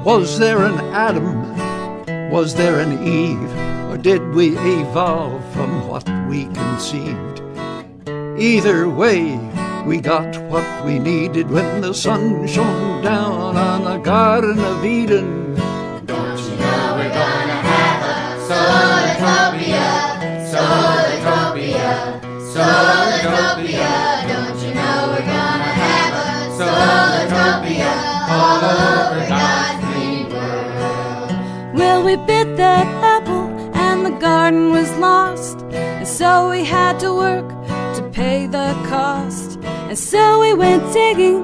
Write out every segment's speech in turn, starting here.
Was there an Adam? Was there an Eve? Or did we evolve from what we conceived? Either way, we got what we needed when the sun shone down on the Garden of Eden. Don't you know we're gonna have a Solartopia, Solartopia, Solartopia. Don't you know we're gonna have a Solartopia all over God's green world? Well, we bit that apple and the garden was lost, and so we had to work to pay the cost. And so we went digging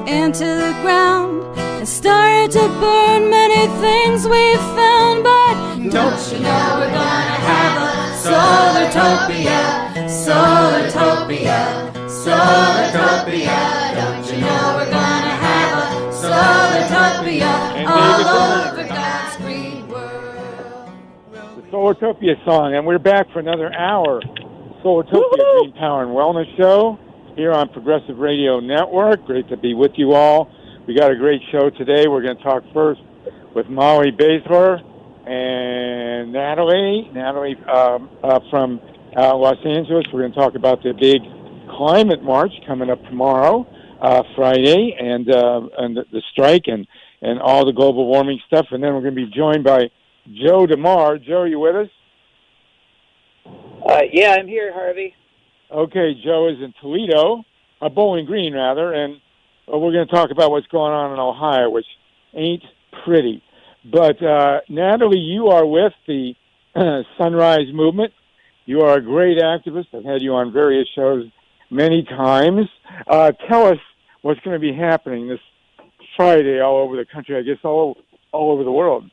into the ground and started to burn many things we found. But don't you know we're gonna have a Solartopia, Solartopia, Solartopia. Don't you know we're gonna have a Solartopia all over God's green world? The Solartopia song, and we're back for another hour. Solartopia Green Power and Wellness Show here on Progressive Radio Network. Great to be with you all. We got a great show today. We're going to talk first with Molly Basler and Natalie from Los Angeles. We're going to talk about the big climate march coming up tomorrow, Friday, and the strike and all the global warming stuff. And then we're going to be joined by Joe DEMARR. Joe, are you with us? Yeah, I'm here, Harvey. Okay, Joe is in Toledo, Bowling Green, rather, and we're going to talk about what's going on in Ohio, which ain't pretty. But, Natalie, you are with the Sunrise Movement. You are a great activist. I've had you on various shows many times. Tell us what's going to be happening this Friday all over the country, I guess all over the world.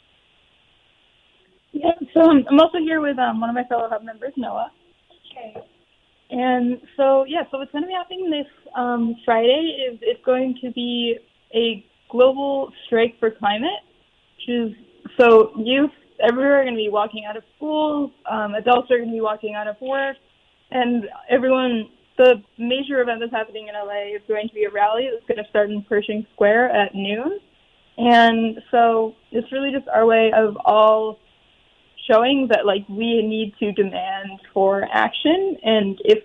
Yeah, so I'm also here with one of my fellow hub members, Noah. Okay. And so what's going to be happening this Friday is it's going to be a global strike for climate, which is, so youth everywhere are going to be walking out of school, adults are going to be walking out of work, and everyone, the major event that's happening in LA is going to be a rally that's going to start in Pershing Square at noon. And so it's really just our way of all showing that, like, we need to demand for action, and if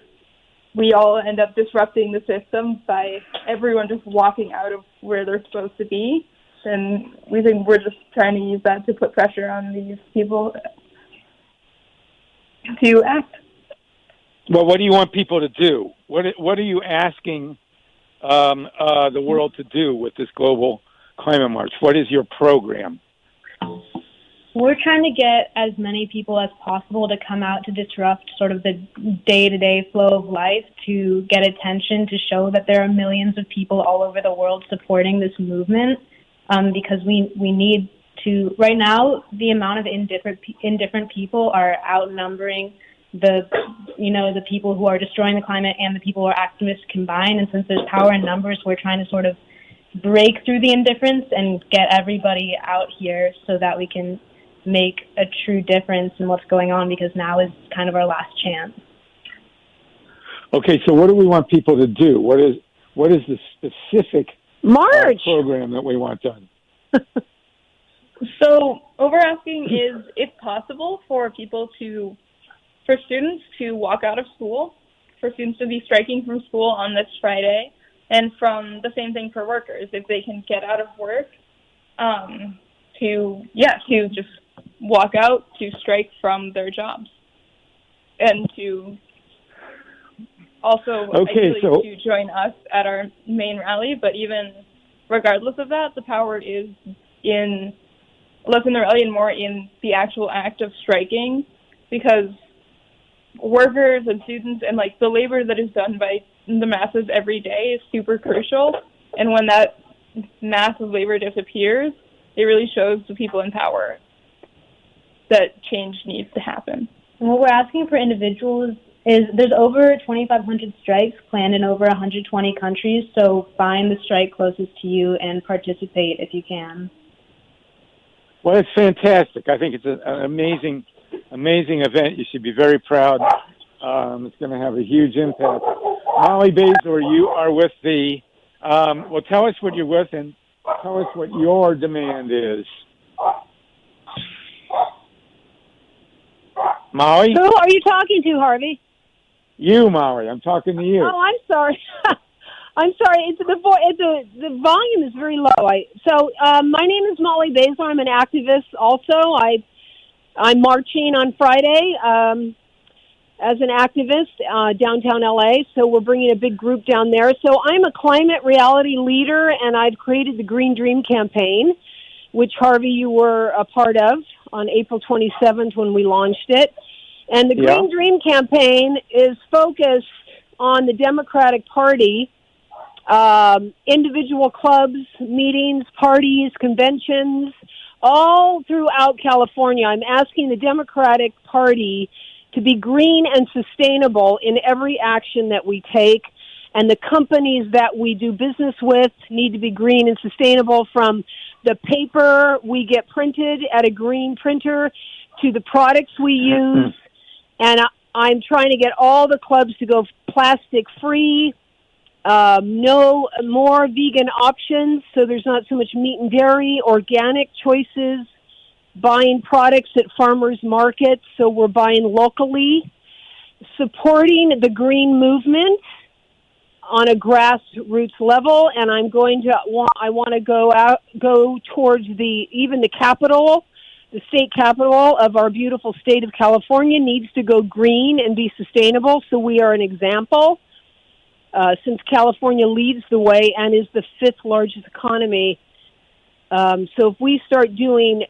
we all end up disrupting the system by everyone just walking out of where they're supposed to be, then we think we're just trying to use that to put pressure on these people to act. Well, what do you want people to do? What are you asking the world to do with this global climate march? What is your program? We're trying to get as many people as possible to come out to disrupt sort of the day-to-day flow of life, to get attention, to show that there are millions of people all over the world supporting this movement, because we need to. Right now, the amount of indifferent people are outnumbering the people who are destroying the climate and the people who are activists combined. And since there's power in numbers, we're trying to sort of break through the indifference and get everybody out here so that we can make a true difference in what's going on, because now is kind of our last chance. Okay, so what do we want people to do? What is the specific program that we want done? So what we're asking is, if possible, for students to walk out of school, for students to be striking from school on this Friday, and from the same thing for workers, if they can get out of work, to just walk out, to strike from their jobs, and to also to join us at our main rally. But even regardless of that, the power is less in the rally and more in the actual act of striking, because workers and students and the labor that is done by the masses every day is super crucial. And when that mass of labor disappears, it really shows the people in power that change needs to happen. And what we're asking for individuals is, there's over 2,500 strikes planned in over 120 countries, so find the strike closest to you and participate if you can. Well, it's fantastic. I think it's an amazing event. You should be very proud. It's going to have a huge impact. Molly Basler, you are with the, tell us what you're with, and Tell us what your demand is. Molly? Who are you talking to, Harvey? You, Molly. I'm talking to you. Oh, I'm sorry. I'm sorry. The volume is very low. My name is Molly Basler. I'm an activist. Also, I'm marching on Friday as an activist downtown LA. So we're bringing a big group down there. So I'm a climate reality leader, and I've created the Green Dream campaign, which Harvey, you were a part of on April 27th when we launched it. And the Green Dream campaign is focused on the Democratic Party, individual clubs, meetings, parties, conventions, all throughout California. I'm asking the Democratic Party to be green and sustainable in every action that we take. And the companies that we do business with need to be green and sustainable, from the paper we get printed at a green printer to the products we use. And I'm trying to get all the clubs to go plastic-free, no more vegan options, so there's not so much meat and dairy, organic choices, buying products at farmers markets, so we're buying locally, supporting the green movement on a grassroots level, and I want to go towards even the capital. The state capital of our beautiful state of California needs to go green and be sustainable, so we are an example. Since California leads the way and is the 5th largest economy. So if we start doing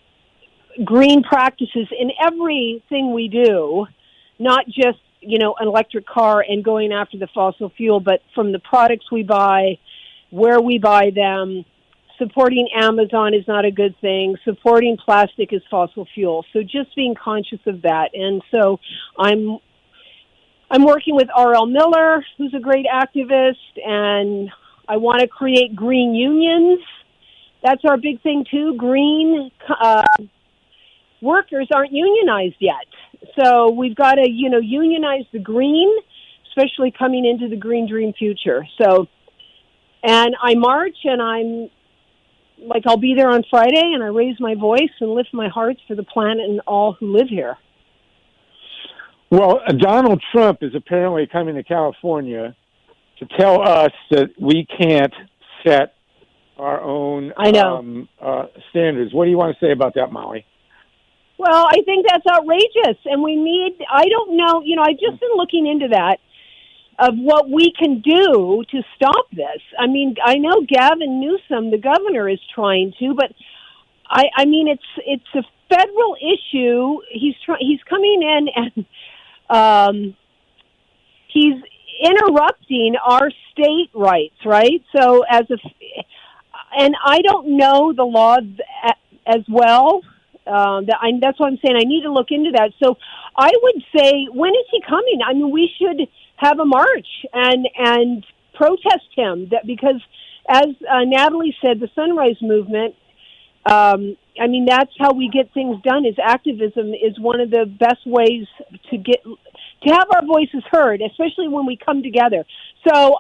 green practices in everything we do, not just, an electric car and going after the fossil fuel, but from the products we buy, where we buy them. Supporting Amazon is not a good thing. Supporting plastic is fossil fuel. So just being conscious of that. And so I'm working with R.L. Miller, who's a great activist, and I want to create green unions. That's our big thing, too. Green workers aren't unionized yet. So we've got to, unionize the green, especially coming into the Green Dream future. So, and I march, and I'll be there on Friday, and I raise my voice and lift my hearts for the planet and all who live here. Well, Donald Trump is apparently coming to California to tell us that we can't set our own standards. What do you want to say about that, Molly? Well, I think that's outrageous, and I don't know, I've just been looking into that, of what we can do to stop this. I mean, I know Gavin Newsom, the governor, is trying to, but it's a federal issue. He's coming in and he's interrupting our state rights, right? So and I don't know the law as well. That's why I'm saying I need to look into that. So I would say, when is he coming? I mean, we should have a march and protest him, because as Natalie said, the Sunrise Movement, that's how we get things done. Is activism is one of the best ways to have our voices heard, especially when we come together. So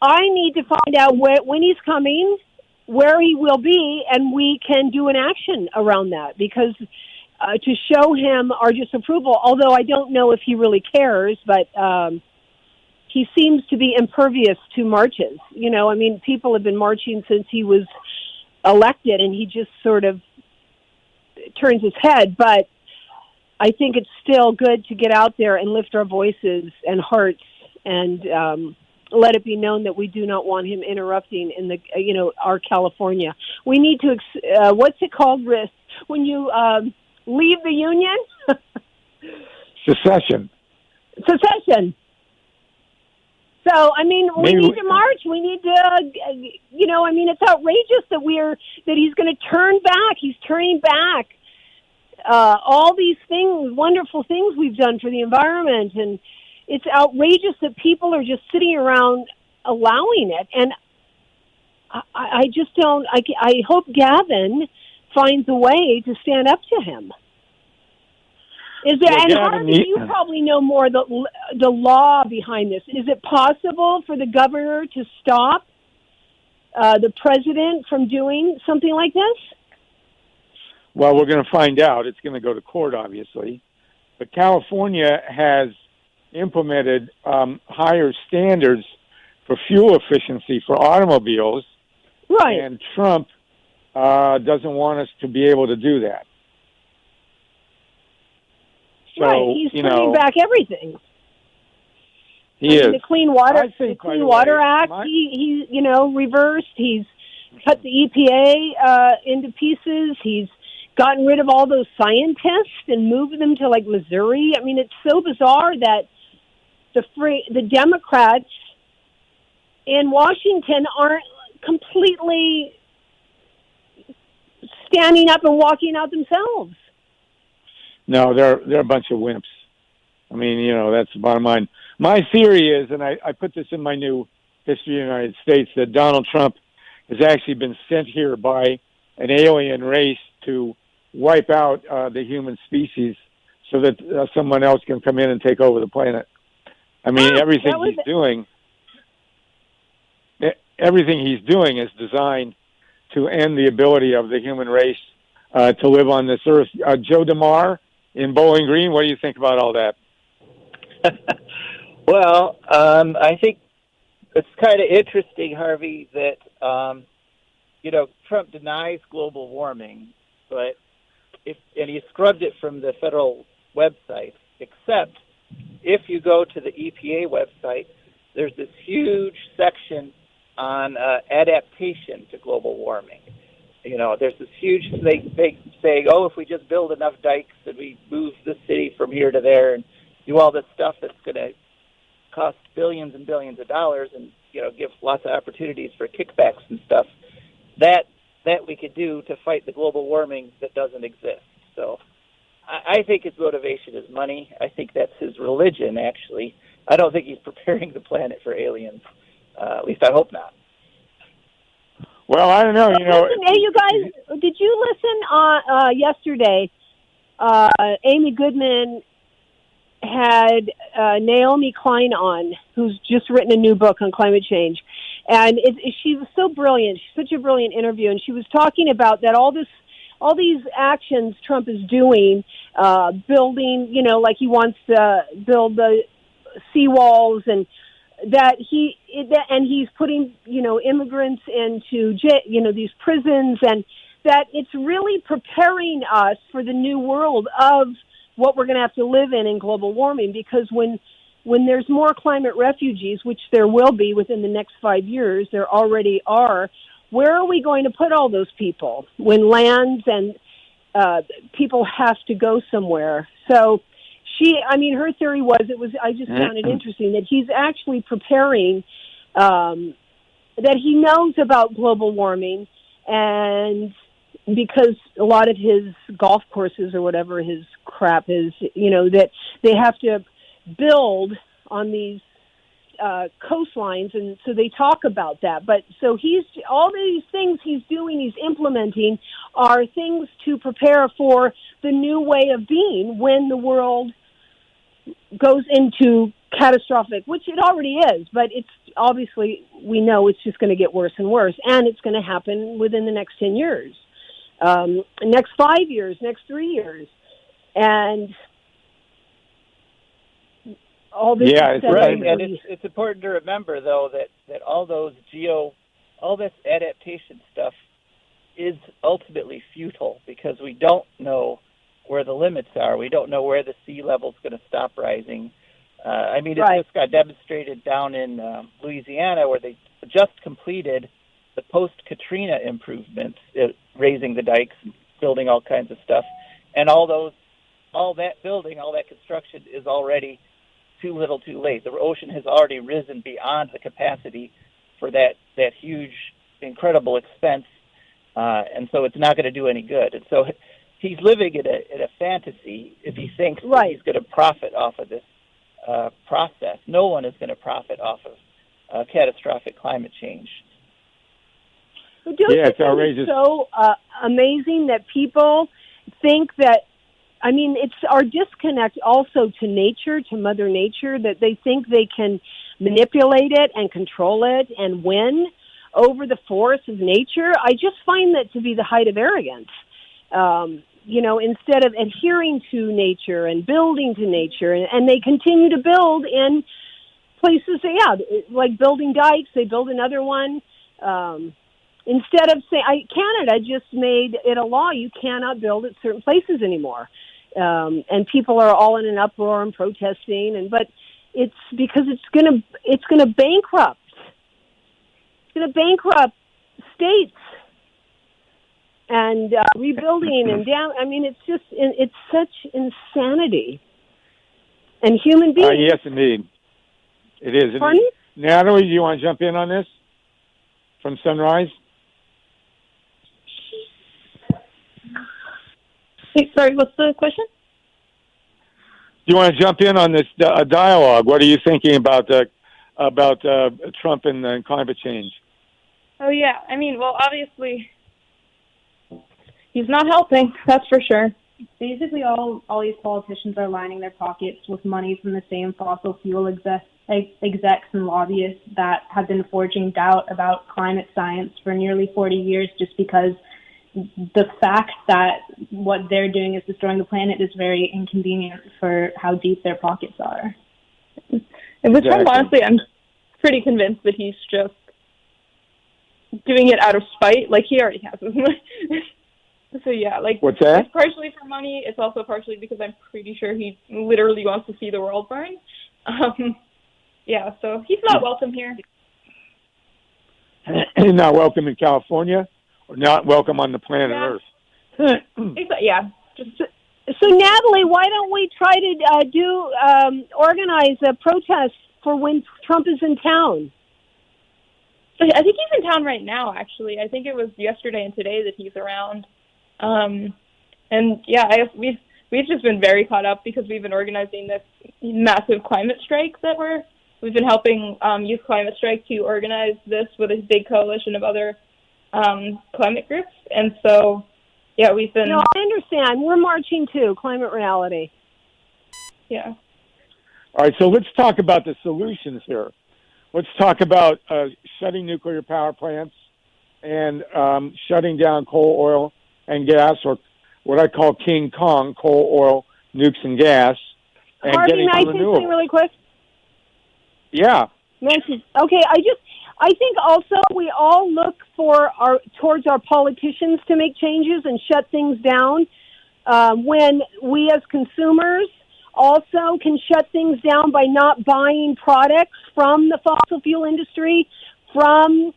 I need to find out when he's coming, where he will be, and we can do an action around that, because to show him our disapproval, although I don't know if he really cares, but he seems to be impervious to marches. People have been marching since he was elected, and he just sort of turns his head. But I think it's still good to get out there and lift our voices and hearts and let it be known that we do not want him interrupting in our California. We need to, what's it called, when you leave the union? Secession. So, we need to march. We need to, it's outrageous that he's going to turn back. He's turning back all these things, wonderful things we've done for the environment, and it's outrageous that people are just sitting around allowing it. And I just don't, I hope Gavin finds a way to stand up to him. Is there, and Harvey, you probably know more the law behind this. Is it possible for the governor to stop the president from doing something like this? Well, we're going to find out. It's going to go to court, obviously. But California has implemented higher standards for fuel efficiency for automobiles. Right. And Trump doesn't want us to be able to do that. So, right. He's turning back everything. He is. The Clean Water, Way, Act, he reversed. He's cut the EPA into pieces. He's gotten rid of all those scientists and moved them to like Missouri. I mean, it's so bizarre that the Democrats in Washington aren't completely standing up and walking out themselves. No, they're a bunch of wimps. I mean, that's the bottom line. My theory is, and I put this in my new History of the United States, that Donald Trump has actually been sent here by an alien race to wipe out the human species so that someone else can come in and take over the planet. I mean, everything he's doing is designed to end the ability of the human race to live on this earth. Joe DeMarr in Bowling Green, what do you think about all that? Well, I think it's kind of interesting, Harvey, that, Trump denies global warming, but and he scrubbed it from the federal website, except if you go to the EPA website, there's this huge section on adaptation to global warming. There's this huge, they say, if we just build enough dikes and we move the city from here to there and do all this stuff that's going to cost billions and billions of dollars and, give lots of opportunities for kickbacks and stuff, that we could do to fight the global warming that doesn't exist. So I think his motivation is money. I think that's his religion, actually. I don't think he's preparing the planet for aliens. At least I hope not. Well, I don't know. Listen, hey, you guys, did you listen yesterday? Amy Goodman had Naomi Klein on, who's just written a new book on climate change. And she was so brilliant. She's such a brilliant interview. And she was talking about that all these actions Trump is doing, building, like he wants to build the seawalls and that he's putting, immigrants into, these prisons, and that it's really preparing us for the new world of what we're going to have to live in global warming. Because when there's more climate refugees, which there will be within the next 5 years, there already are, where are we going to put all those people when lands and people have to go somewhere? So her theory was, I just found it interesting that he's actually preparing, that he knows about global warming, and because a lot of his golf courses or whatever his crap is, that they have to build on these coastlines, and so they talk about that. But so all these things he's doing, he's implementing, are things to prepare for the new way of being when the world goes into catastrophic, which it already is, but it's obviously, we know it's just going to get worse and worse, and it's going to happen within the next 10 years, next 5 years, next 3 years, and all this. Yeah, it's right, and it's important to remember though that all this adaptation stuff is ultimately futile because we don't know where the limits are. We don't know where the sea level is going to stop rising. It just got demonstrated down in Louisiana, where they just completed the post-Katrina improvements, raising the dikes, building all kinds of stuff. And all that building, all that construction is already too little too late. The ocean has already risen beyond the capacity for that huge, incredible expense, and so it's not going to do any good. And so he's living in a fantasy if he thinks that he's going to profit off of this process. No one is going to profit off of catastrophic climate change. But it's outrageous. So amazing that people think that. I mean, it's our disconnect also to nature, to Mother Nature, that they think they can manipulate it and control it and win. over the force of nature, I just find that to be the height of arrogance. Instead of adhering to nature and building to nature, and they continue to build in places, like building dikes, they build another one. Instead of saying, Canada just made it a law, you cannot build at certain places anymore. And people are all in an uproar and protesting, but it's because it's going to bankrupt. It's going to bankrupt states and rebuilding and it's such insanity. And human beings. Yes, indeed, it is. Pardon? Natalie, do you want to jump in on this from Sunrise? Hey, sorry, what's the question? Do you want to jump in on this dialogue? What are you thinking about Trump and climate change? Oh, yeah. I mean, well, obviously, he's not helping, that's for sure. Basically, all these politicians are lining their pockets with money from the same fossil fuel execs and lobbyists that have been forging doubt about climate science for nearly 40 years just because the fact that what they're doing is destroying the planet is very inconvenient for how deep their pockets are. And with Trump, honestly, I'm pretty convinced that he's just doing it out of spite, like he already has. So yeah, like, what's that? It's partially for money. It's also partially because I'm pretty sure he literally wants to see the world burn. So he's not welcome here. He's not welcome in California, or not welcome on the planet Earth. So Natalie, why don't we try to organize a protest for when Trump is in town? I think he's in town right now, actually. I think it was yesterday and today that he's around. We've just been very caught up because we've been organizing this massive climate strike that we've been helping Youth Climate Strike to organize this with a big coalition of other climate groups. And so, we've been... No, I understand. We're marching too, Climate Reality. Yeah. All right, so let's talk about the solutions here. Let's talk about shutting nuclear power plants and shutting down coal, oil, and gas, or what I call King Kong, coal, oil, nukes, and gas, and Harvey, getting may I say renewables. something really quick? Yeah. Okay, I think also we all look towards our politicians to make changes and shut things down when we as consumers also can shut things down by not buying products from the fossil fuel industry, from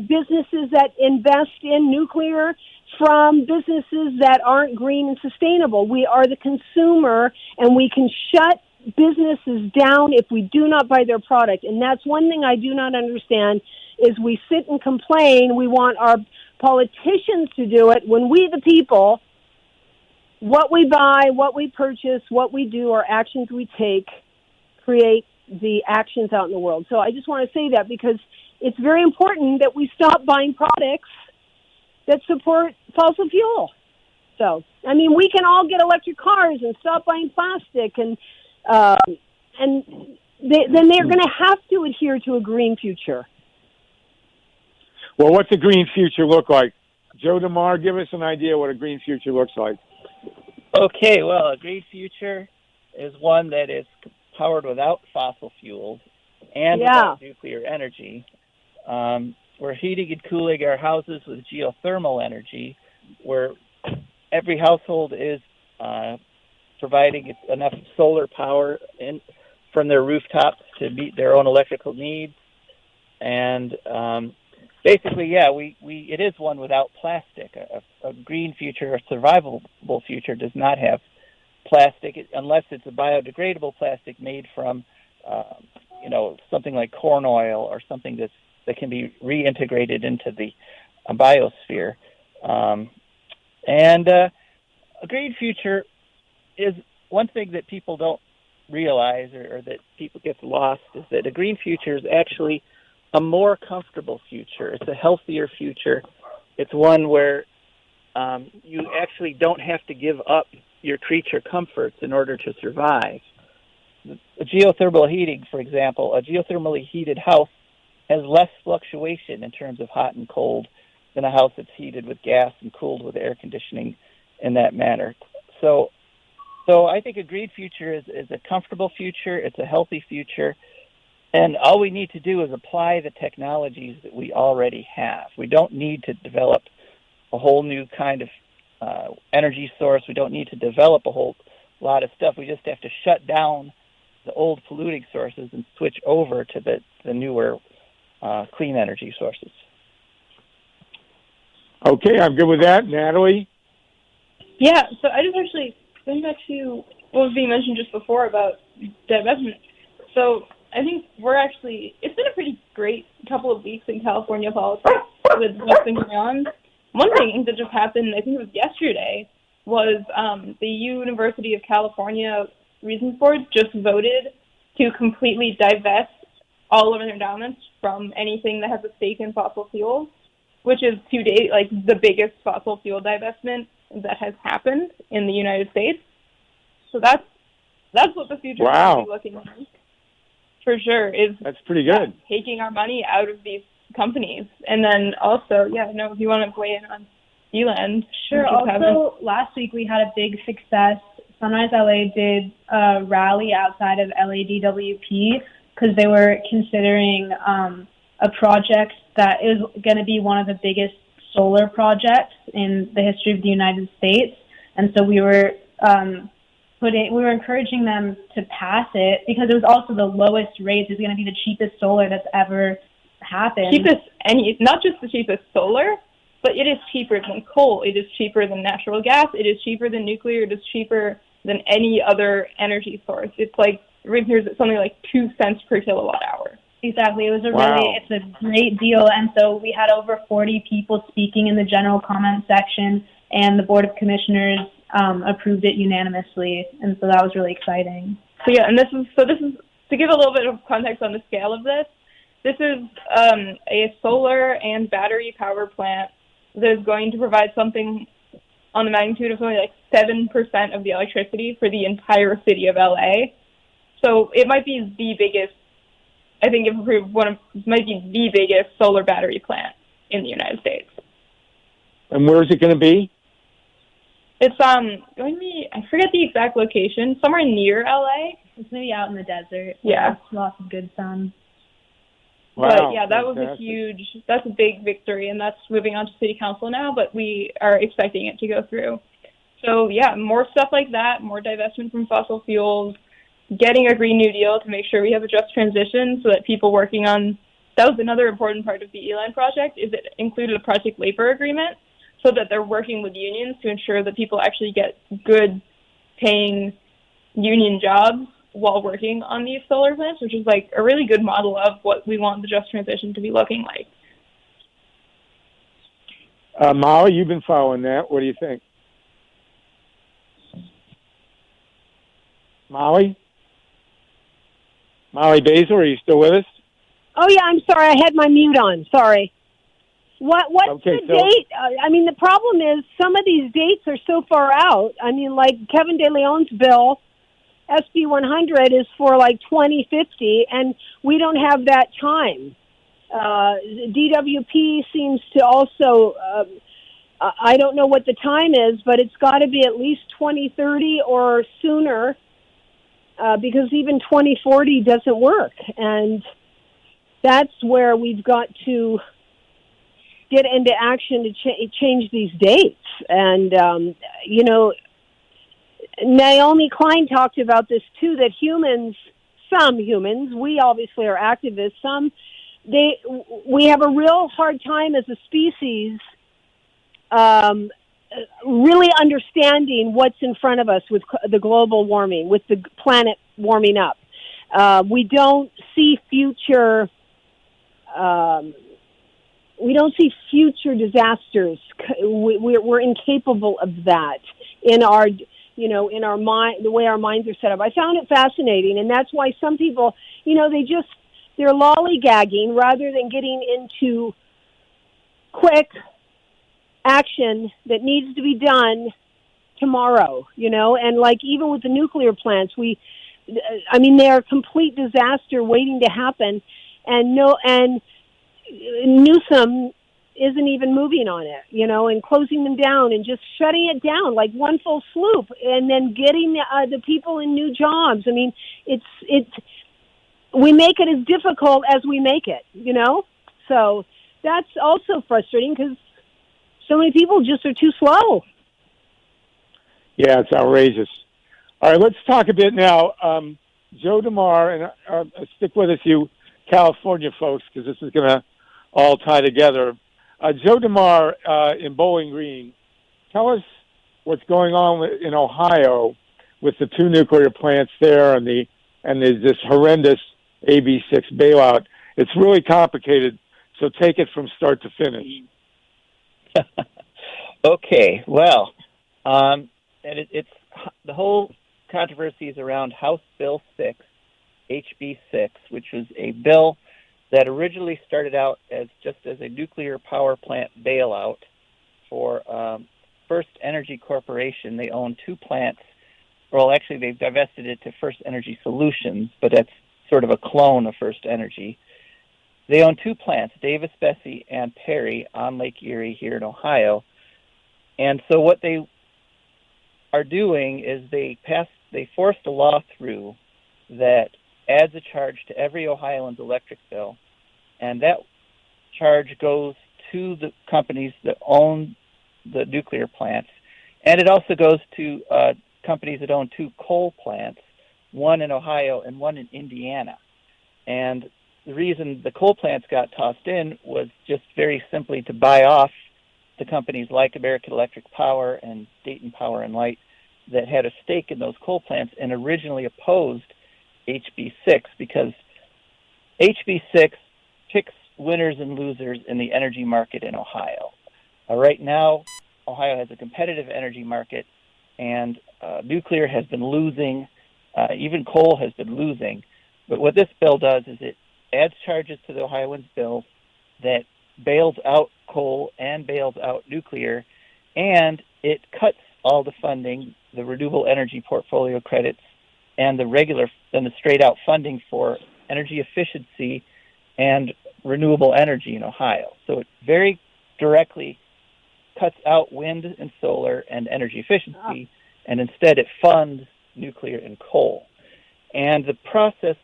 businesses that invest in nuclear, from businesses that aren't green and sustainable. We are the consumer, and we can shut businesses down if we do not buy their product. And that's one thing I do not understand is we sit and complain. We want our politicians to do it when we, the people, what we buy, what we purchase, what we do, our actions we take, create the actions out in the world. So I just want to say that because it's very important that we stop buying products that support fossil fuel. So, I mean, we can all get electric cars and stop buying plastic, and then they're going to have to adhere to a green future. Well, what's a green future look like? Joe DeMarr, give us an idea what a green future looks like. Okay, well, a green future is one that is powered without fossil fuels and without nuclear energy. We're heating and cooling our houses with geothermal energy, where every household is providing enough solar power from their rooftops to meet their own electrical needs. And basically, it is one without plastic. A green future, a survivable future, does not have plastic unless it's a biodegradable plastic made from, something like corn oil or something that can be reintegrated into the biosphere. And a green future is one thing that people don't realize or that people get lost is that a green future is actually a more comfortable future. It's a healthier future. It's one where you actually don't have to give up your creature comforts in order to survive. Geothermal heating, for example, a geothermally heated house has less fluctuation in terms of hot and cold than a house that's heated with gas and cooled with air conditioning in that manner. So I think a green future is a comfortable future. It's a healthy future. And all we need to do is apply the technologies that we already have. We don't need to develop a whole new kind of energy source. We don't need to develop a whole lot of stuff. We just have to shut down the old polluting sources and switch over to the newer clean energy sources. Okay, I'm good with that. Natalie? Yeah, so I just actually, going back to what was being mentioned just before about divestment. So I think it's been a pretty great couple of weeks in California politics with what's been going on. One thing that just happened, I think it was yesterday, was the University of California Reasons Board just voted to completely divest all of their endowments from anything that has a stake in fossil fuels, which is to date like the biggest fossil fuel divestment that has happened in the United States. So that's what the future is going to be looking like. For sure, that's pretty good. Taking our money out of these companies, and then also, if you want to weigh in on Eland. Sure. Also, last week we had a big success. Sunrise LA did a rally outside of LADWP because they were considering a project that is going to be one of the biggest solar projects in the history of the United States, and so we were encouraging them to pass it because it was also the lowest rate. It's going to be the cheapest solar that's ever happened. Not just the cheapest solar, but it is cheaper than coal. It is cheaper than natural gas. It is cheaper than nuclear. It is cheaper than any other energy source. It's like, right here's something like 2 cents per kilowatt hour. Exactly. It was it's a great deal. And so we had over 40 people speaking in the general comment section, and the Board of Commissioners approved it unanimously, and so that was really exciting. So this is to give a little bit of context on the scale of this. This is a solar and battery power plant that is going to provide something on the magnitude of something like 7% of the electricity for the entire city of LA. So it might be the biggest. I think if approved, might be the biggest solar battery plant in the United States. And where is it going to be? It's going to be, I forget the exact location, somewhere near LA. It's going to be out in the desert. Yeah. Lots of good sun. Wow. But yeah, that was that's a big victory, and that's moving on to city council now, but we are expecting it to go through. So yeah, more stuff like that, more divestment from fossil fuels, getting a Green New Deal to make sure we have a just transition so that people working on, that was another important part of the Eland project, is it included a project labor agreement so that they're working with unions to ensure that people actually get good paying union jobs while working on these solar plants, which is like a really good model of what we want the just transition to be looking like. Molly, you've been following that. What do you think? Molly Basil, are you still with us? Oh, yeah, I'm sorry. I had my mute on. Sorry. What's the date? The problem is some of these dates are so far out. I mean, like Kevin De Leon's bill, SB 100, is for like 2050, and we don't have that time. DWP seems to also, I don't know what the time is, but it's got to be at least 2030 or sooner, because even 2040 doesn't work. And that's where we've got to get into action to change these dates. And, Naomi Klein talked about this too, that some humans, we obviously are activists, we have a real hard time as a species really understanding what's in front of us with the global warming, with the planet warming up. We don't see future disasters. We're incapable of that in our mind, the way our minds are set up. I found it fascinating, and that's why some people, they're lollygagging rather than getting into quick action that needs to be done tomorrow, and like even with the nuclear plants, they're a complete disaster waiting to happen, and Newsom isn't even moving on it, and closing them down and just shutting it down like one full swoop, and then getting the people in new jobs. I mean, we make it as difficult as we make it, So that's also frustrating because so many people just are too slow. Yeah, it's outrageous. All right, let's talk a bit now. Joe DEMARR, and stick with us, you California folks, because this is going to all tie together. Joe DEMARR in Bowling Green, tell us what's going on in Ohio with the 2 nuclear plants there and this horrendous AB6 bailout. It's really complicated, so take it from start to finish. Okay, well, and it's the whole controversy is around House Bill 6, HB 6, which was a bill that originally started out as a nuclear power plant bailout for FirstEnergy Corporation. They own 2 plants. Well, actually, they've divested it to FirstEnergy Solutions, but that's sort of a clone of FirstEnergy. They own 2 plants, Davis, Bessie, and Perry, on Lake Erie here in Ohio. And so what they are doing is they forced a law through that adds a charge to every Ohioan's electric bill, and that charge goes to the companies that own the nuclear plants, and it also goes to companies that own 2 coal plants, one in Ohio and one in Indiana. And the reason the coal plants got tossed in was just very simply to buy off the companies like American Electric Power and Dayton Power and Light that had a stake in those coal plants and originally opposed HB 6, because HB 6 picks winners and losers in the energy market in Ohio. Right now, Ohio has a competitive energy market, and nuclear has been losing. Even coal has been losing. But what this bill does is it adds charges to the Ohioans' bill that bails out coal and bails out nuclear, and it cuts all the funding, the renewable energy portfolio credits, and the straight-out funding for energy efficiency and renewable energy in Ohio. So it very directly cuts out wind and solar and energy efficiency, and instead it funds nuclear and coal. And the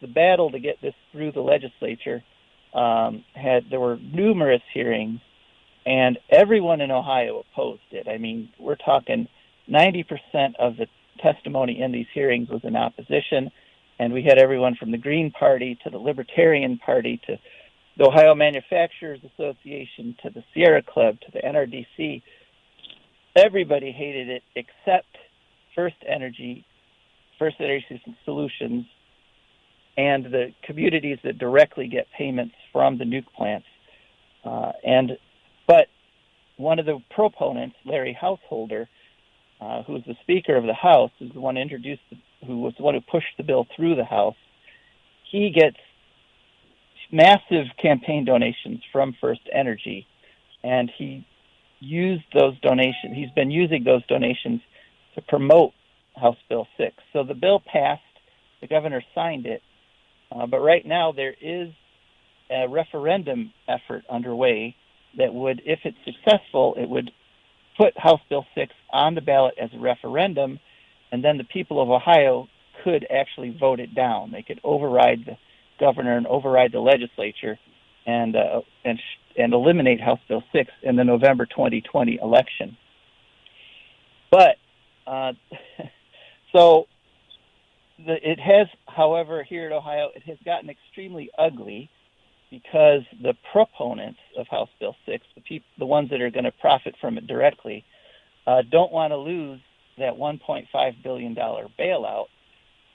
battle to get this through the legislature, there were numerous hearings, and everyone in Ohio opposed it. I mean, we're talking 90% of the testimony in these hearings was in opposition, and we had everyone from the Green Party to the Libertarian Party to the Ohio Manufacturers Association to the Sierra Club to the NRDC. Everybody hated it except FirstEnergy Solutions, and the communities that directly get payments from the nuke plants. But one of the proponents, Larry Householder, who is the Speaker of the House, who was the one who pushed the bill through the House, he gets massive campaign donations from FirstEnergy, and he used those donations. He's been using those donations to promote House Bill 6. So the bill passed, the governor signed it, but right now there is a referendum effort underway that would, if it's successful, it would put House Bill 6 on the ballot as a referendum, and then the people of Ohio could actually vote it down. They could override the governor and override the legislature and eliminate House Bill 6 in the November 2020 election. But it has, however, here in Ohio, it has gotten extremely ugly because the proponents of House Bill 6, the ones that are going to profit from it directly, don't want to lose that $1.5 billion bailout.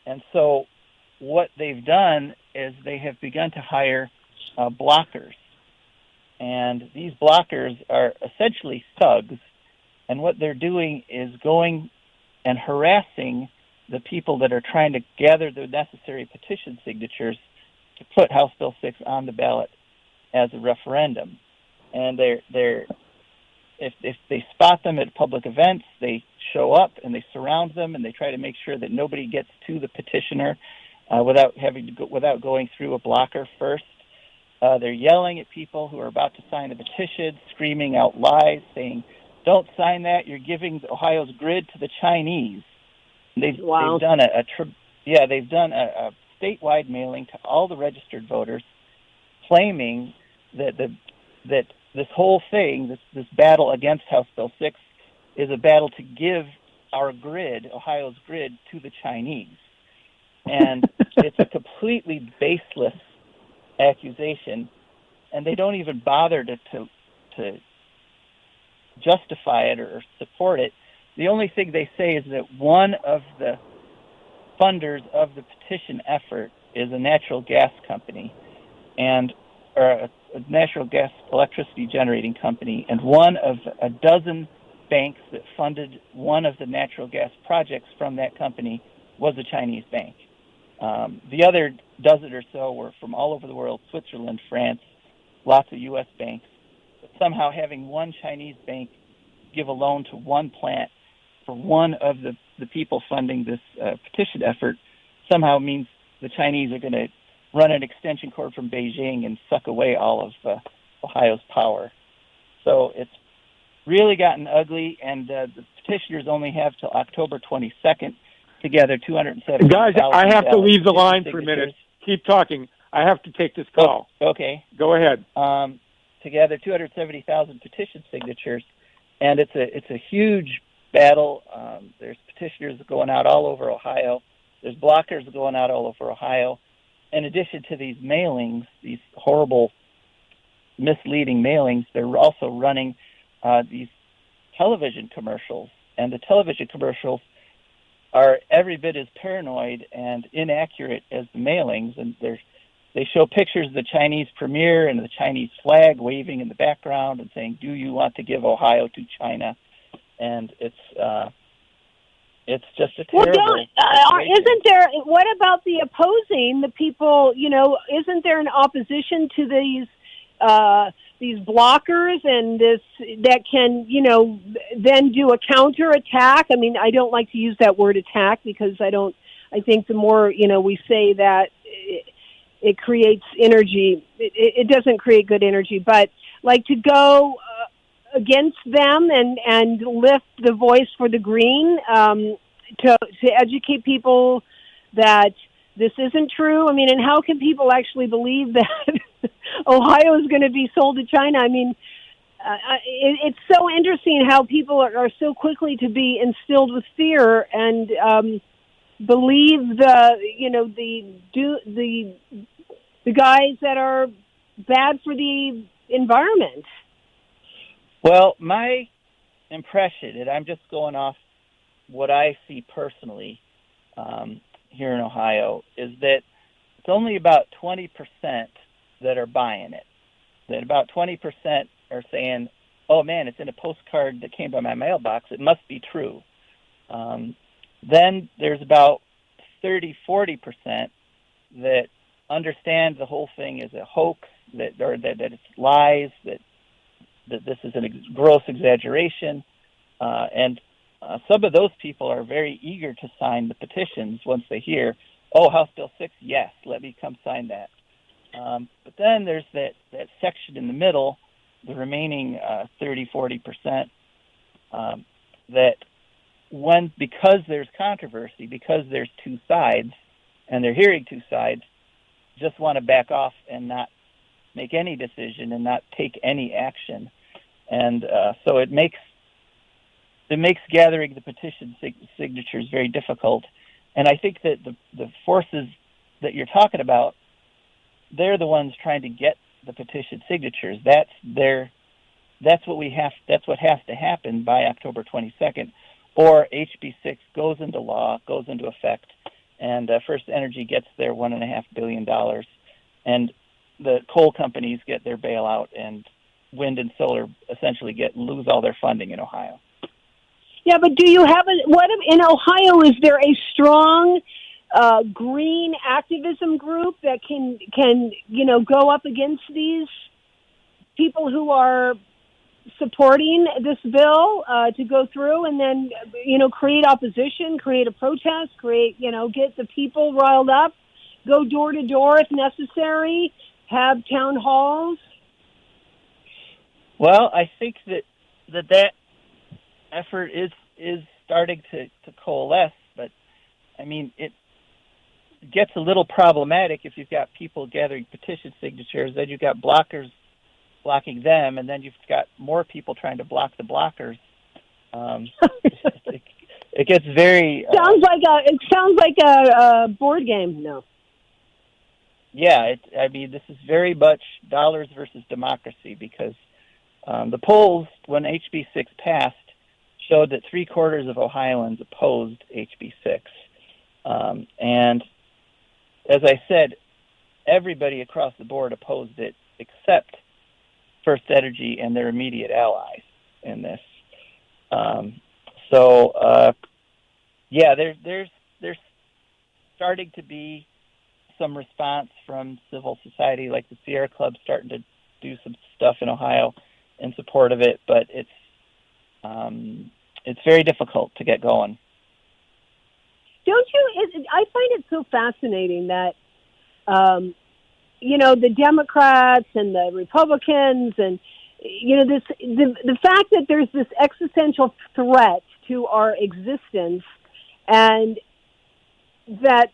And so what they've done is they have begun to hire blockers. And these blockers are essentially thugs. And what they're doing is going and harassing the people that are trying to gather the necessary petition signatures to put House Bill 6 on the ballot as a referendum. And if they spot them at public events, they show up and they surround them and they try to make sure that nobody gets to the petitioner without going through a blocker first. They're yelling at people who are about to sign a petition, screaming out lies, saying, "Don't sign that. You're giving Ohio's grid to the Chinese." They've done a statewide mailing to all the registered voters, claiming that this whole thing, this battle against House Bill 6, is a battle to give our grid, Ohio's grid, to the Chinese. And it's a completely baseless accusation, and they don't even bother to justify it or support it. The only thing they say is that one of the funders of the petition effort is a natural gas company, or a natural gas electricity generating company, and one of a dozen banks that funded one of the natural gas projects from that company was a Chinese bank. The other dozen or so were from all over the world, Switzerland, France, lots of U.S. banks. But somehow having one Chinese bank give a loan to one plant for one of the people funding this petition effort somehow means the Chinese are going to run an extension cord from Beijing and suck away all of Ohio's power. So it's really gotten ugly, and the petitioners only have till October 22nd to gather 270,000. Guys, I have to leave the line for a minute. Keep talking. I have to take this call. Oh, okay. Go ahead. To gather 270,000 petition signatures, and it's a huge battle. There's petitioners going out all over Ohio. There's blockers going out all over Ohio. In addition to these mailings, these horrible, misleading mailings, they're also running these television commercials. And the television commercials are every bit as paranoid and inaccurate as the mailings. And they show pictures of the Chinese premier and the Chinese flag waving in the background and saying, "Do you want to give Ohio to China?" And it's just a terrible isn't there, what about the opposing, the people, isn't there an opposition to these blockers and this that can, then do a counterattack? I mean, I don't like to use that word attack because I think the more, we say that it creates energy, it doesn't create good energy, but like to go against them and lift the voice for the green, to educate people that this isn't true. I mean, and how can people actually believe that Ohio is going to be sold to China? I mean, it's so interesting how people are so quickly to be instilled with fear and believe the guys that are bad for the environment. Well, my impression, and I'm just going off what I see personally here in Ohio, is that it's only about 20% that are buying it. That about 20% are saying, "Oh man, it's in a postcard that came by my mailbox. It must be true." Then there's about 30-40% that understand the whole thing is a hoax, that it's lies, that this is a gross exaggeration, and some of those people are very eager to sign the petitions once they hear, "Oh, House Bill 6, yes, let me come sign that." But then there's that section in the middle, the remaining 30-40%, that because there's controversy, because there's two sides, and they're hearing two sides, just want to back off and not make any decision and not take any action. And so it makes gathering the petition signatures very difficult. And I think that the forces that you're talking about, they're the ones trying to get the petition signatures. That's what has to happen by October 22nd, or HB 6 goes into law, goes into effect, and FirstEnergy gets their $1.5 billion, and the coal companies get their bailout, and wind and solar essentially lose all their funding in Ohio. Yeah, but do you have in Ohio, is there a strong green activism group that can go up against these people who are supporting this bill to go through, and then create opposition, create a protest, get the people riled up, go door to door if necessary, have town halls? Well, I think that effort is starting to coalesce, but I mean it gets a little problematic if you've got people gathering petition signatures, then you've got blockers blocking them, and then you've got more people trying to block the blockers. It gets very sounds like a board game. No. Yeah, I mean this is very much dollars versus democracy, because the polls when HB 6 passed showed that 3/4 of Ohioans opposed HB 6, and as I said, everybody across the board opposed it except FirstEnergy and their immediate allies in this. There's starting to be some response from civil society, like the Sierra Club starting to do some stuff in Ohio in support of it, but it's very difficult to get going. Don't you? I find it so fascinating that, the Democrats and the Republicans and, the fact that there's this existential threat to our existence, and that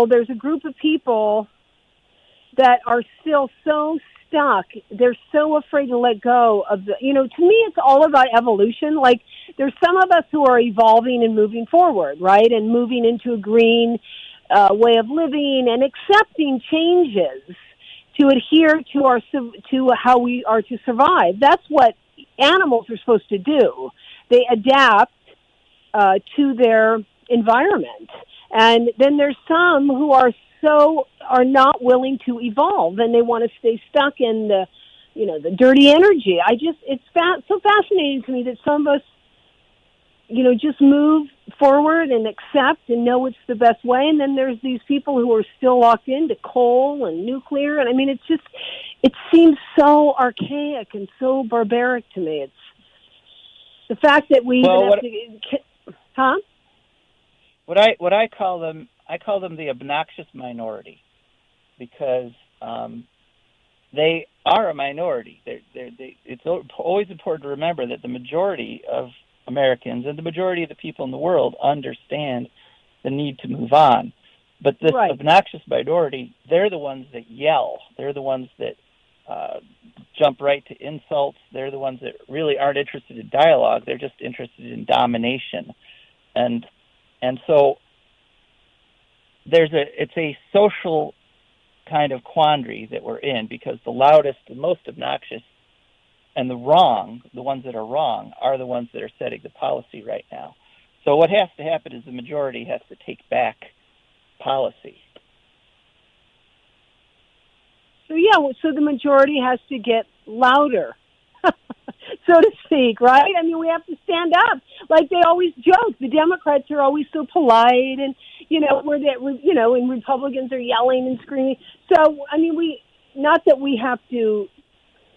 there's a group of people that are still so stuck. They're so afraid to let go of to me, it's all about evolution. Like, there's some of us who are evolving and moving forward, right? And moving into a green way of living and accepting changes to adhere to how we are to survive. That's what animals are supposed to do. They adapt to their environment. And then there's some who are not willing to evolve, and they want to stay stuck in the dirty energy. It's so fascinating to me that some of us, just move forward and accept and know it's the best way. And then there's these people who are still locked into coal and nuclear. And I mean, it seems so archaic and so barbaric to me. It's the fact that we What I call them the obnoxious minority, because they are a minority. It's always important to remember that the majority of Americans and the majority of the people in the world understand the need to move on. But this obnoxious minority, they're the ones that yell. They're the ones that jump right to insults. They're the ones that really aren't interested in dialogue. They're just interested in domination. And so it's a social kind of quandary that we're in, because the loudest and most obnoxious and the ones that are wrong, are the ones that are setting the policy right now. So what has to happen is the majority has to take back policy. So the majority has to get louder, so to speak, right? I mean, we have to stand up. Like they always joke, the Democrats are always so polite, and and Republicans are yelling and screaming. So I mean, not that we have to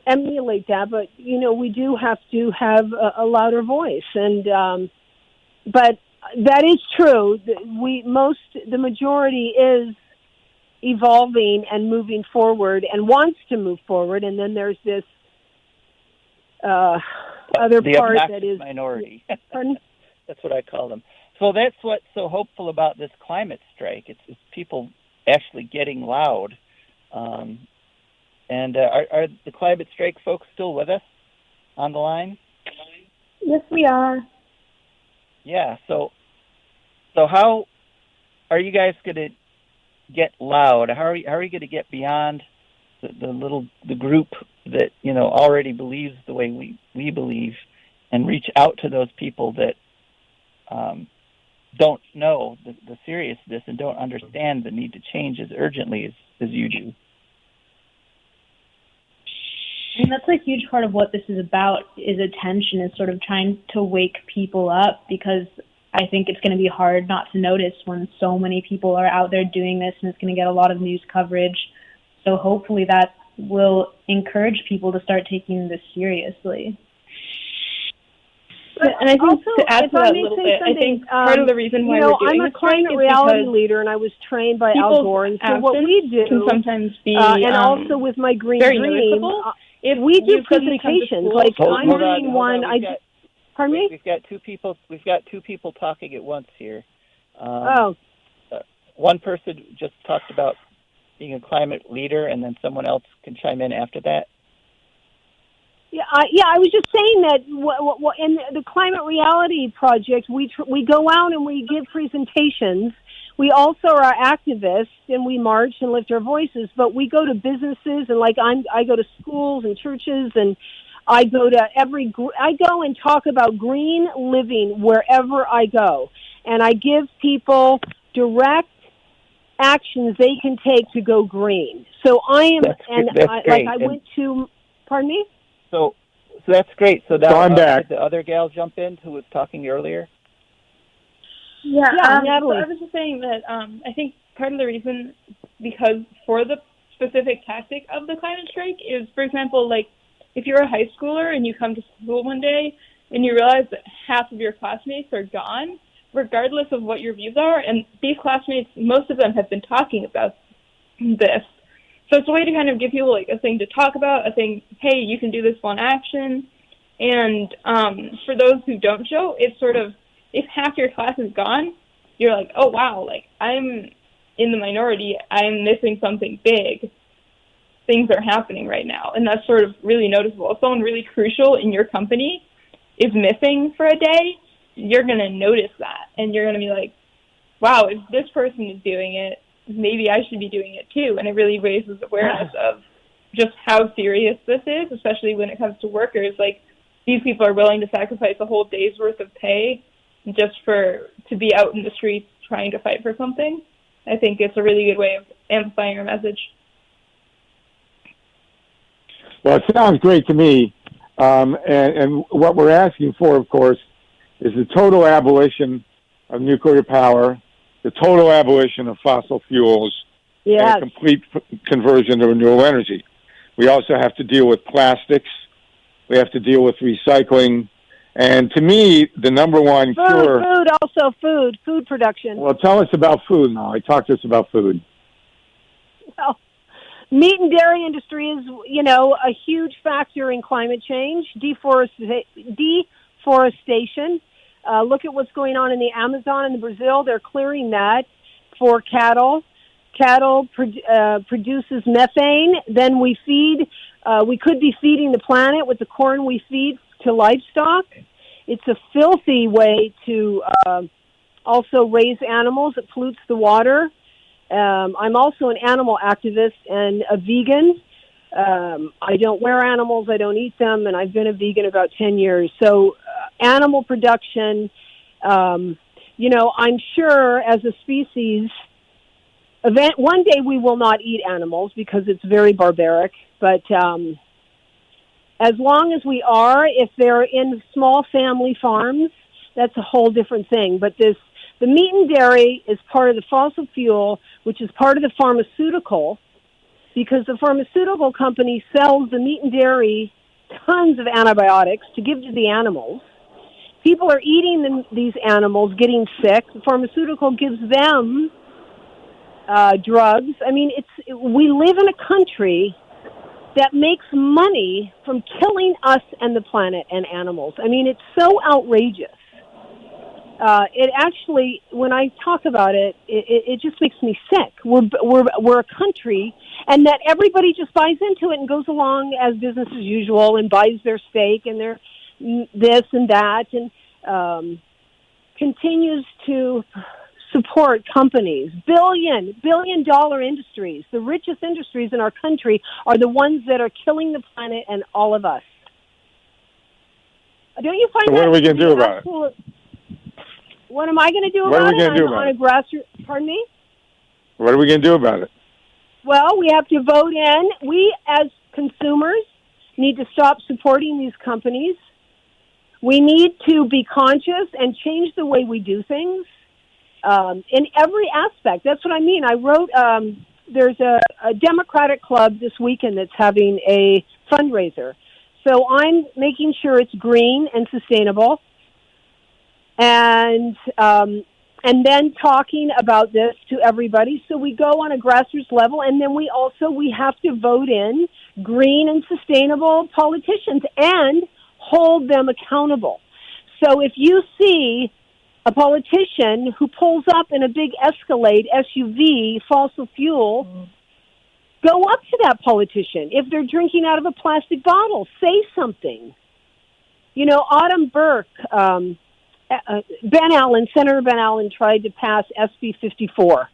emulate that, but we do have to have a louder voice. And but that is true. The majority is evolving and moving forward and wants to move forward, and then there's this other part that is minority. Pardon? That's what I call them. So that's what's so hopeful about this climate strike. It's people actually getting loud. And are the climate strike folks still with us on the line? Yes, we are. Yeah. So how are you guys going to get loud? How are you going to get beyond the group that already believes the way we believe, and reach out to those people that don't know the seriousness and don't understand the need to change as urgently as you do? I mean, that's a huge part of what this is about, is attention, is sort of trying to wake people up, because I think it's going to be hard not to notice when so many people are out there doing this, and it's going to get a lot of news coverage. So hopefully that will encourage people to start taking this seriously. And I think also, to add if to I that a may little say bit, I something, think part of the reason why we're doing I'm a this strike climate is reality because leader, and I was trained by Al people's Gore. And so what absence we do, can sometimes be and also with my Green very Dream, noticeable. If we do you suddenly come to presentations. school, Like Hold I'm on, doing hold one. on. Pardon me? We've got two people talking at once here. One person just talked about being a climate leader, and then someone else can chime in after that. Yeah, I was just saying that in the Climate Reality Project, we go out and we give presentations. We also are activists, and we march and lift our voices. But we go to businesses, and I go to schools and churches, and I go and talk about green living wherever I go, and I give people direct actions they can take to go green. So I went to. Pardon me? So that's great. So now I'm back. Did the other gal jump in who was talking earlier? Yeah, Natalie. So I was just saying that I think part of the reason, because for the specific tactic of the climate strike is, for example, like if you're a high schooler and you come to school one day and you realize that half of your classmates are gone, regardless of what your views are, and these classmates, most of them have been talking about this. So it's a way to kind of give people like a thing to talk about, a thing, hey, you can do this one action. And for those who don't show, it's sort of, if half your class is gone, you're like, oh, wow, like I'm in the minority. I'm missing something big. Things are happening right now. And that's sort of really noticeable. If someone really crucial in your company is missing for a day, you're going to notice that. And you're going to be like, wow, if this person is doing it, maybe I should be doing it too. And it really raises awareness of just how serious this is, especially when it comes to workers. Like, these people are willing to sacrifice a whole day's worth of pay just to be out in the streets trying to fight for something. I think it's a really good way of amplifying our message. Well, it sounds great to me. And what we're asking for, of course, is the total abolition of nuclear power, the total abolition of fossil fuels, and a complete conversion to renewable energy. We also have to deal with plastics. We have to deal with recycling. And to me, the number one cure... Food production. Well, tell us about food, Molly. Talk to us about food. Well, meat and dairy industry is, a huge factor in climate change. Deforestation. Look at what's going on in the Amazon and Brazil. They're clearing that for cattle. Cattle produces methane. Then we could be feeding the planet with the corn we feed to livestock. It's a filthy way to also raise animals. It pollutes the water. I'm also an animal activist and a vegan. I don't wear animals. I don't eat them. And I've been a vegan about 10 years. So animal production, I'm sure as a species, one day we will not eat animals because it's very barbaric. But as long as we are, if they're in small family farms, that's a whole different thing. But the meat and dairy is part of the fossil fuel, which is part of the pharmaceutical, because the pharmaceutical company sells the meat and dairy tons of antibiotics to give to the animals. People are eating these animals, getting sick. The pharmaceutical gives them drugs. I mean, we live in a country that makes money from killing us and the planet and animals. I mean, it's so outrageous. It actually, when I talk about it, it just makes me sick. We're a country, and that everybody just buys into it and goes along as business as usual and buys their steak and their this and that, and continues to support companies, billion-dollar industries. The richest industries in our country are the ones that are killing the planet and all of us. Don't you find that? What are we going to do about it? What am I going to do about it? What are we going to do about it? On a grassroots, pardon me? What are we going to do about it? Well, we have to vote in. We, as consumers, need to stop supporting these companies. We need to be conscious and change the way we do things in every aspect. That's what I mean. I wrote, there's a Democratic club this weekend that's having a fundraiser. So I'm making sure it's green and sustainable. and then talking about this to everybody. So we go on a grassroots level, and then we have to vote in green and sustainable politicians and hold them accountable. So if you see a politician who pulls up in a big Escalade SUV, fossil fuel, go up to that politician. If they're drinking out of a plastic bottle, say something. You know, Autumn Burke, Senator Ben Allen tried to pass SB 54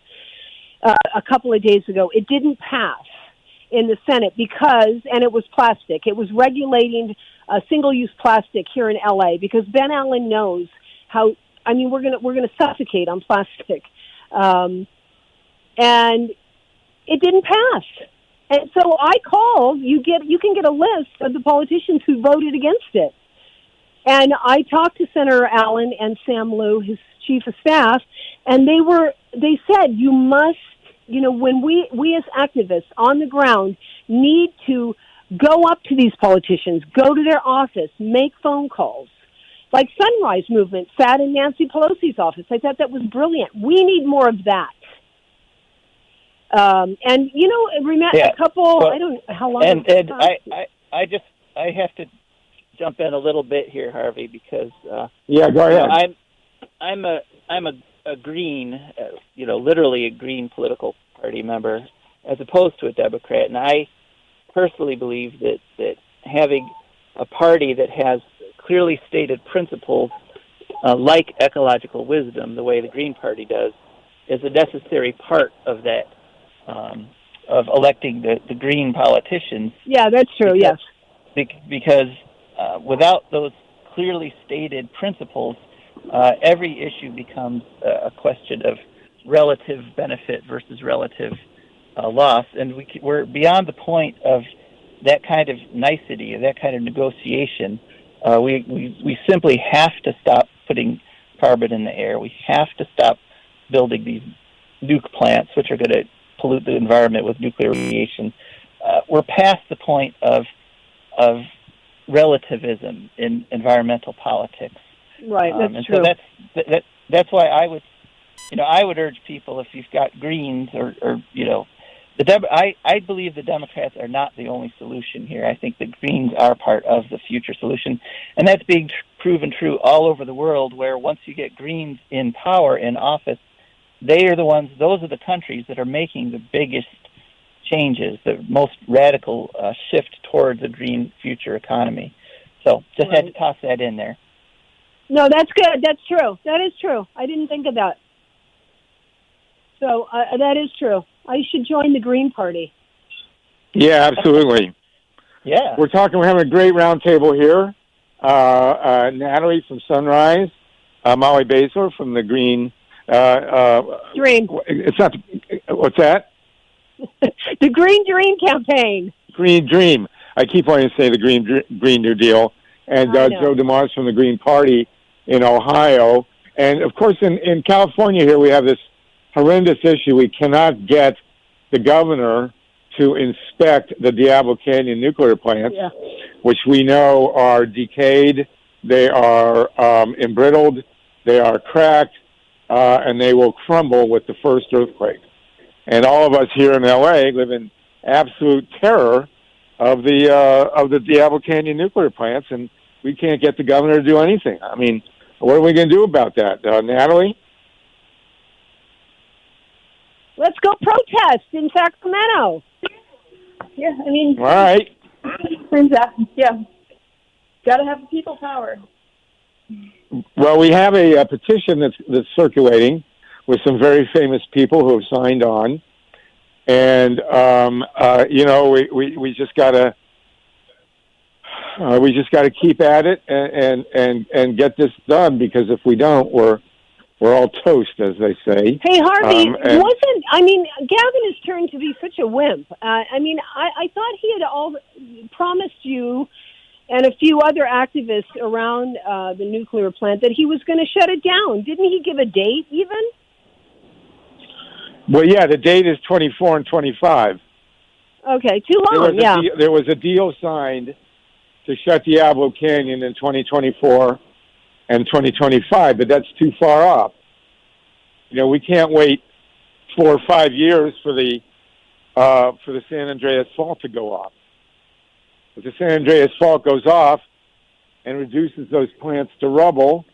a couple of days ago. It didn't pass in the Senate and it was plastic. It was regulating single-use plastic here in LA because Ben Allen knows how. I mean, we're gonna suffocate on plastic, and it didn't pass. And so I called. You can get a list of the politicians who voted against it. And I talked to Senator Allen and Sam Liu, his chief of staff, and they said you must, when we as activists on the ground need to go up to these politicians, go to their office, make phone calls. Like Sunrise Movement sat in Nancy Pelosi's office. I thought that was brilliant. We need more of that. And remember a couple. Well, I don't know how long. And I have to jump in a little bit here, Harvey, because go ahead. I'm a green, literally a green political party member, as opposed to a Democrat, and I personally believe that having a party that has clearly stated principles like ecological wisdom, the way the Green Party does, is a necessary part of that, of electing the green politicians. Yeah, that's true, yes. Because without those clearly stated principles, every issue becomes a question of relative benefit versus relative loss, and we're beyond the point of that kind of nicety, that kind of negotiation. We simply have to stop putting carbon in the air. We have to stop building these nuke plants, which are going to pollute the environment with nuclear radiation. We're past the point of relativism in environmental politics. Right, that's true. So that's why I would urge people, if you've got Greens or I believe the Democrats are not the only solution here. I think the Greens are part of the future solution, and that's being proven true all over the world, where once you get Greens in power, in office, those are the countries that are making the biggest changes, the most radical shift towards a green future economy. So just had to toss that in there. No, that's good. That's true. That is true. I didn't think of that. So that is true. I should join the Green Party. Yeah, absolutely. Yeah. We're having a great round table here. Natalie from Sunrise, Molly Basler from the Green. Dream. It's not, what's that? The Green Dream campaign. Green Dream. I keep wanting to say the Green New Deal. And Joe DeMar's from the Green Party in Ohio. And, of course, in California here we have this horrendous issue. We cannot get the governor to inspect the Diablo Canyon nuclear plants, which we know are decayed, they are embrittled, they are cracked, and they will crumble with the first earthquake. And all of us here in LA live in absolute terror of the Diablo Canyon nuclear plants, and we can't get the governor to do anything. I mean, what are we going to do about that, Natalie? Let's go protest in Sacramento. Yeah, I mean... All right. Yeah. Got to have the people power. Well, we have a petition that's circulating with some very famous people who have signed on. And, we just got to keep at it and get this done, because if we don't, we're all toast, as they say. Hey, Harvey, Gavin has turned to be such a wimp. I thought he had all promised you and a few other activists around the nuclear plant that he was going to shut it down. Didn't he give a date even? Well, yeah, the date is 24 and 25. Okay, too long, there was a deal signed to shut Diablo Canyon in 2024. and 2025, but that's too far off. We can't wait 4 or 5 years for the San Andreas Fault to go off. If the San Andreas Fault goes off and reduces those plants to rubble,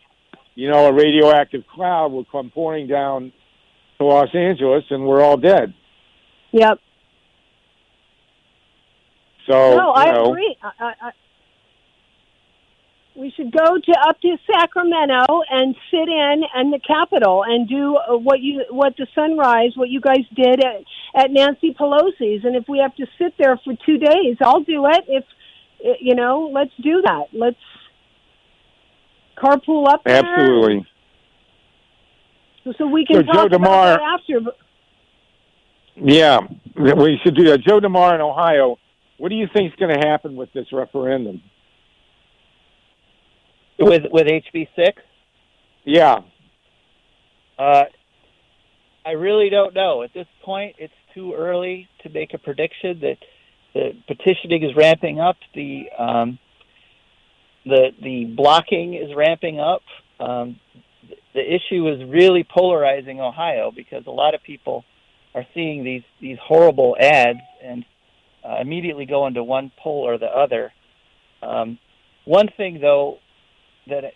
a radioactive cloud will come pouring down to Los Angeles, and we're all dead. Yep. So, no, I agree. We should go up to Sacramento and sit in the Capitol and do what you guys did at Nancy Pelosi's. And if we have to sit there for 2 days, I'll do it. Let's do that. Let's carpool up there. Absolutely. So we can talk about that after. Yeah, we should do that. Joe DeMar in Ohio, what do you think is going to happen with this referendum? With HB6? Yeah. I really don't know. At this point, it's too early to make a prediction. That the petitioning is ramping up. The blocking is ramping up. The issue is really polarizing Ohio because a lot of people are seeing these horrible ads and immediately go into one pole or the other. One thing, though, that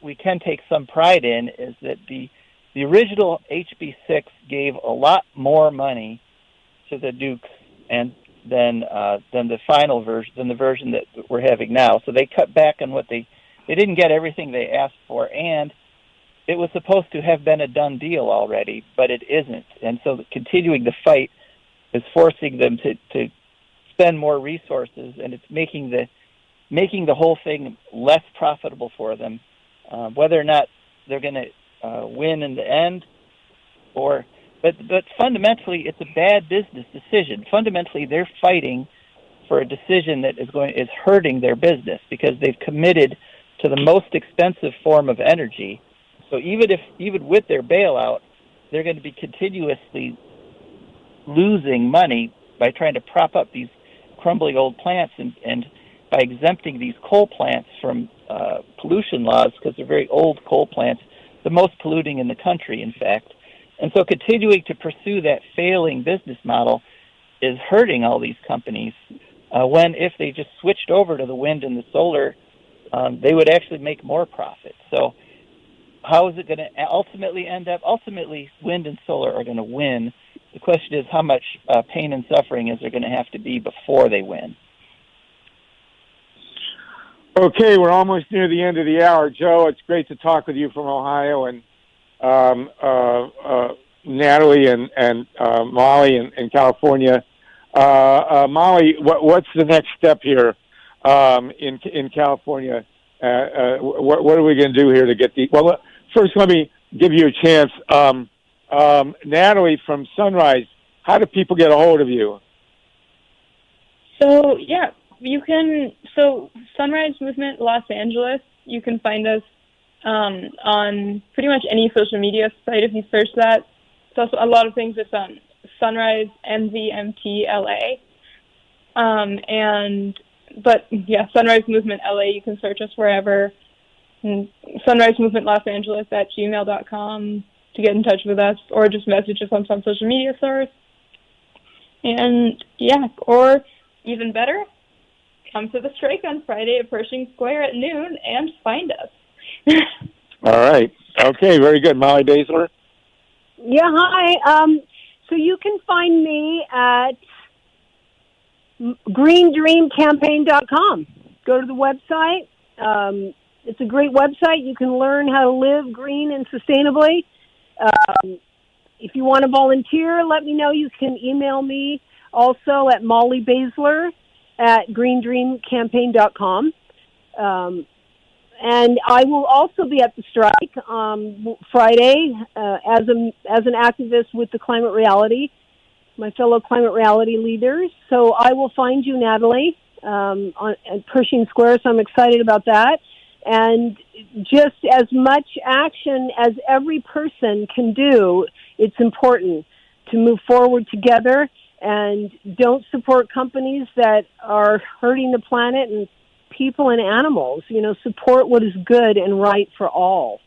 we can take some pride in is that the original HB6 gave a lot more money to the NUKEs and than the final version, than the version that we're having now. So they cut back on what they didn't get everything they asked for, and it was supposed to have been a done deal already, but it isn't. And so continuing the fight is forcing them to spend more resources, and it's making the whole thing less profitable for them. Whether or not they're going to win in the end, but fundamentally, it's a bad business decision. Fundamentally, they're fighting for a decision that is hurting their business because they've committed to the most expensive form of energy. So even with their bailout, they're going to be continuously losing money by trying to prop up these crumbling old plants and by exempting these coal plants from pollution laws because they're very old coal plants, the most polluting in the country, in fact. And so continuing to pursue that failing business model is hurting all these companies when if they just switched over to the wind and the solar, they would actually make more profit. So how is it going to ultimately end up? Ultimately, wind and solar are going to win. The question is how much pain and suffering is there going to have to be before they win? Okay, we're almost near the end of the hour. Joe, it's great to talk with you from Ohio, and Natalie and Molly in California. Molly, what's the next step here in California? What are we going to do here to get the... Well, first let me give you a chance. Natalie from Sunrise, how do people get a hold of you? So, yeah, you can... So, Sunrise Movement Los Angeles, you can find us on pretty much any social media site if you search that. It's also a lot of things. It's Sunrise MVMT LA. But yeah, Sunrise Movement LA, you can search us wherever. And Sunrise Movement Los Angeles at gmail.com to get in touch with us, or just message us on some social media source. And yeah, or even better, come to the strike on Friday at Pershing Square at noon and find us. All right. Okay, very good. Molly Basler? Yeah, hi. So you can find me at greendreamcampaign.com. Go to the website. It's a great website. You can learn how to live green and sustainably. If you want to volunteer, let me know. You can email me also at Molly Basler at greendreamcampaign.com. And I will also be at the strike Friday as an activist with the Climate Reality, my fellow Climate Reality leaders. So I will find you, Natalie, at Pershing Square. So I'm excited about that. And just as much action as every person can do, it's important to move forward together and don't support companies that are hurting the planet and people and animals, support what is good and right for all.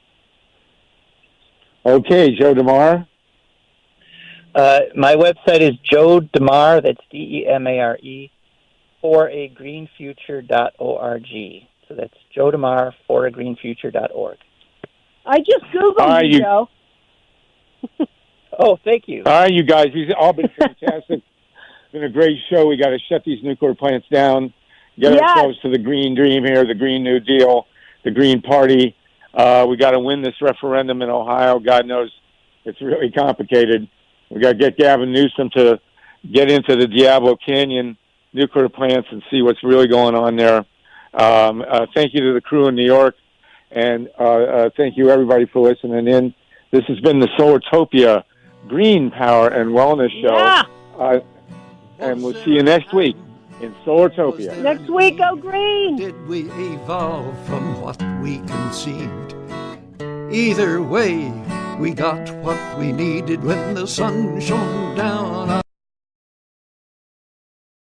Okay, Joe DeMarr. My website is Joe DeMarr, that's DEMARE, foragreenfuture.org. So that's Joe DeMarr, foragreenfuture.org. I just Googled you, Joe. Oh, thank you. All right, you guys. You've all been fantastic. It's been a great show. We got to shut these nuclear plants down, get ourselves to the green dream here, the Green New Deal, the Green Party. We got to win this referendum in Ohio. God knows it's really complicated. We got to get Gavin Newsom to get into the Diablo Canyon nuclear plants and see what's really going on there. Thank you to the crew in New York, and thank you, everybody, for listening in. This has been the Solartopia Green Power and Wellness Show. Yeah. And we'll see you next week in Solartopia. Next week, go green. Did we evolve from what we conceived? Either way, we got what we needed when the sun shone down on